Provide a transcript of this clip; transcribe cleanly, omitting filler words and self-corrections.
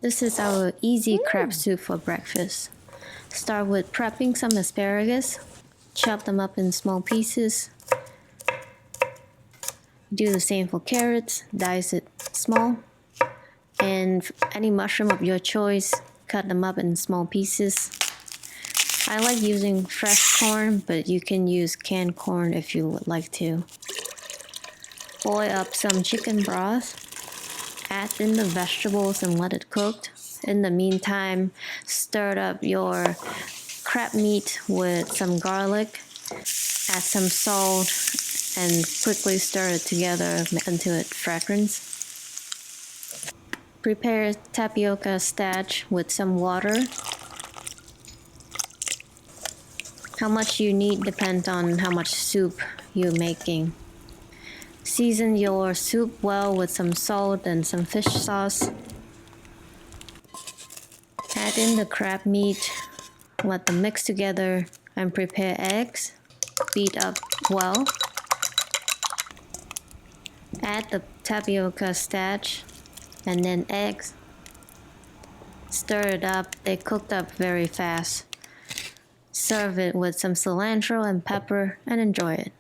This is our easy crab soup for breakfast. Start with prepping some asparagus. Chop them up in small pieces. Do the same for carrots, dice it small. And any mushroom of your choice, cut them up in small pieces. I like using fresh corn, but you can use canned corn if you would like to. Boil up some chicken broth. Add in the vegetables and let it cook. In the meantime, stir up your crab meat with some garlic. Add some salt and quickly stir it together until it fragrance. Prepare tapioca starch with some water. How much you need depends on how much soup you're making. Season your soup well with some salt and some fish sauce. Add in the crab meat, let them mix together, and prepare eggs. Beat up well. Add the tapioca starch and then eggs. Stir it up, they cooked up very fast. Serve it with some cilantro and pepper and enjoy it.